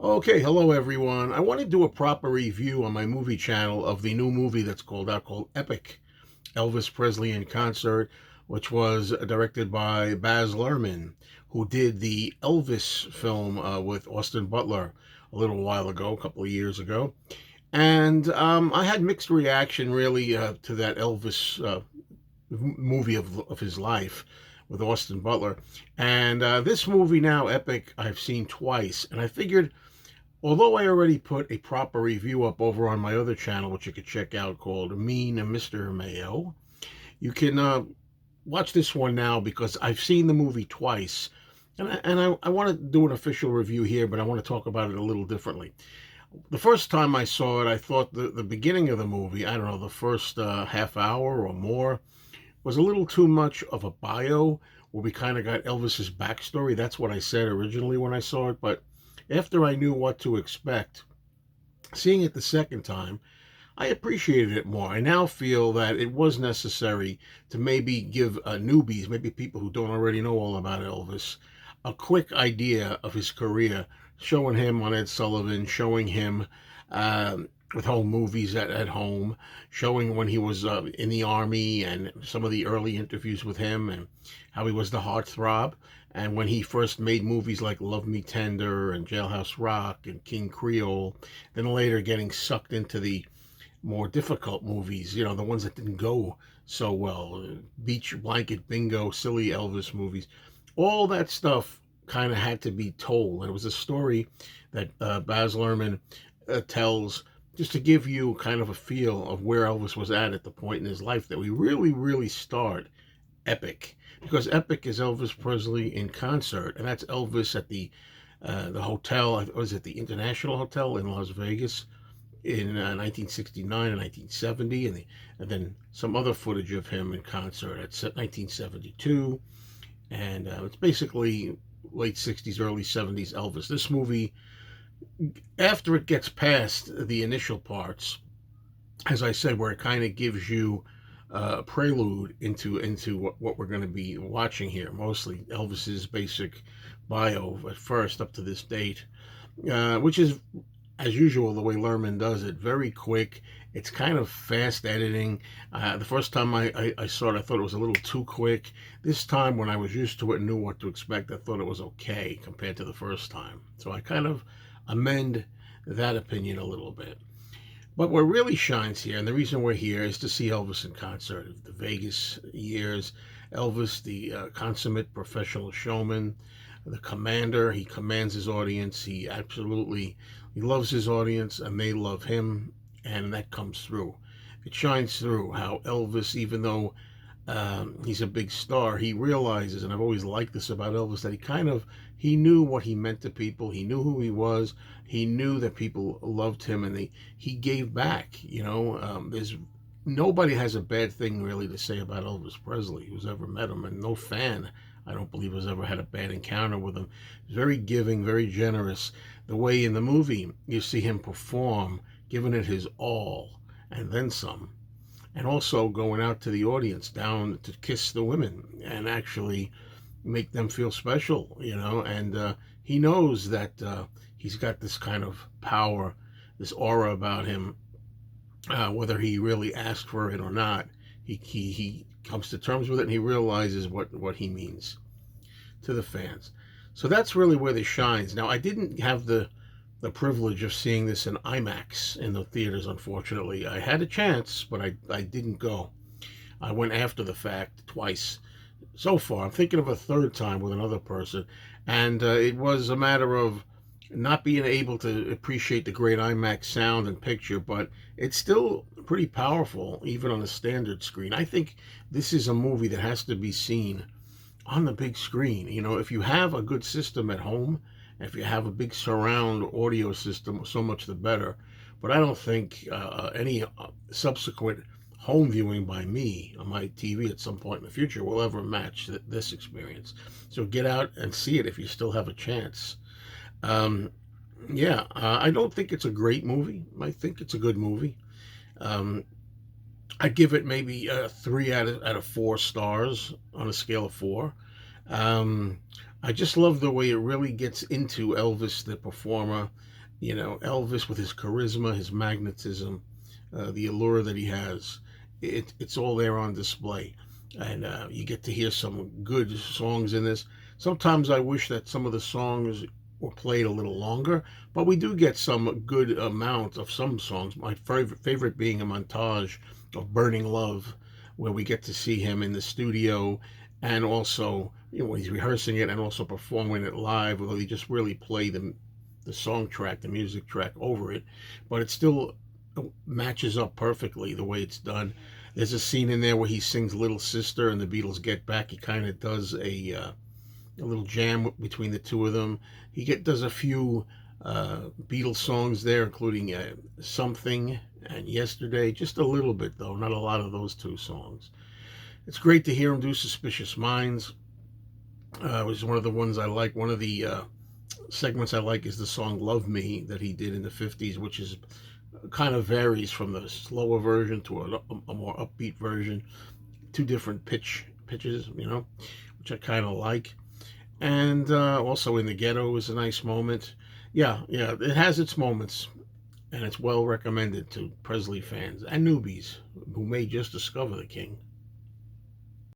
Okay, hello everyone. I want to do a proper review on my movie channel of the new movie that's called EPiC, Elvis Presley in Concert, which was directed by Baz Luhrmann, who did the Elvis film with Austin Butler a little while ago, a couple of years ago. And I had mixed reaction really to that Elvis movie of his life with Austin Butler. And this movie now, EPiC, I've seen twice. And I figured, although I already put a proper review up over on my other channel, which you could check out, called Mean Mr. Mayo, you can watch this one now because I've seen the movie twice. And I want to do an official review here, but I want to talk about it a little differently. The first time I saw it, I thought the beginning of the movie, I don't know, the first half hour or more, was a little too much of a bio where we kind of got Elvis's backstory. That's what I said originally when I saw it, but after I knew what to expect, seeing it the second time, I appreciated it more. I now feel that it was necessary to maybe give newbies, maybe people who don't already know all about Elvis, a quick idea of his career, showing him on Ed Sullivan, showing him with home movies at home, showing when he was in the Army and some of the early interviews with him and how he was the heartthrob. And when he first made movies like Love Me Tender and Jailhouse Rock and King Creole, then later getting sucked into the more difficult movies, the ones that didn't go so well, Beach Blanket Bingo, silly Elvis movies, all that stuff kind of had to be told. It was a story that Baz Luhrmann tells just to give you kind of a feel of where Elvis was at the point in his life that we really, really start EPiC. Because EPiC is Elvis Presley in concert, and that's Elvis at the hotel. Was it the International Hotel in Las Vegas in 1969 and 1970, and then some other footage of him in concert at 1972, and it's basically late 60s, early 70s Elvis. This movie, after it gets past the initial parts, as I said, where it kind of gives you a prelude into what we're going to be watching here, mostly Elvis's basic bio at first up to this date, which is, as usual, the way Luhrmann does it, very quick. It's kind of fast editing. The first time I saw it, I thought it was a little too quick. This time, when I was used to it and knew what to expect, I thought it was okay compared to the first time. So I kind of amend that opinion a little bit. But what really shines here, and the reason we're here, is to see Elvis in concert. The Vegas years, Elvis, the consummate professional showman, the commander. He commands his audience. He loves his audience, and they love him, and that comes through. It shines through how Elvis, even though he's a big star, he realizes, and I've always liked this about Elvis, that he knew what he meant to people. He knew who he was. He knew that people loved him, and he gave back. There's nobody has a bad thing really to say about Elvis Presley who's ever met him, and no fan, I don't believe, has ever had a bad encounter with him. He's very giving, very generous. The way in the movie you see him perform, giving it his all, and then some, and also going out to the audience down to kiss the women and actually make them feel special, and he knows that he's got this kind of power, this aura about him, whether he really asked for it or not. He comes to terms with it, and he realizes what he means to the fans. So that's really where this shines. Now, I didn't have the privilege of seeing this in IMAX in the theaters, unfortunately. I had a chance, but I didn't go. I went after the fact twice so far. I'm thinking of a third time with another person, and it was a matter of not being able to appreciate the great IMAX sound and picture, but it's still pretty powerful, even on a standard screen. I think this is a movie that has to be seen on the big screen. If you have a good system at home, if you have a big surround audio system, so much the better. But I don't think any subsequent home viewing by me on my TV at some point in the future will ever match this experience. So get out and see it if you still have a chance. I don't think it's a great movie. I think it's a good movie. I give it maybe 3 out of 4 stars on a scale of 4. I just love the way it really gets into Elvis, the performer. You know, Elvis with his charisma, his magnetism, the allure that he has. It's all there on display. And you get to hear some good songs in this. Sometimes I wish that some of the songs were played a little longer, but we do get some good amount of some songs. My favorite being a montage of Burning Love, where we get to see him in the studio and also, you know, when he's rehearsing it and also performing it live, although he just really play the song track, the music track over it, but it still matches up perfectly the way it's done. There's a scene in there where he sings Little Sister and the Beatles Get Back. He kind of does a little jam between the two of them. Does a few Beatles songs there, including Something and Yesterday. Just a little bit, though, not a lot of those two songs. It's great to hear him do Suspicious Minds. It was one of the ones I like. One of the segments I like is the song Love Me that he did in the 50s, which is kind of varies from the slower version to a more upbeat version. Two different pitches, you know, which I kind of like. And also in the Ghetto is a nice moment. Yeah, it has its moments, and it's well recommended to Presley fans and newbies who may just discover the King.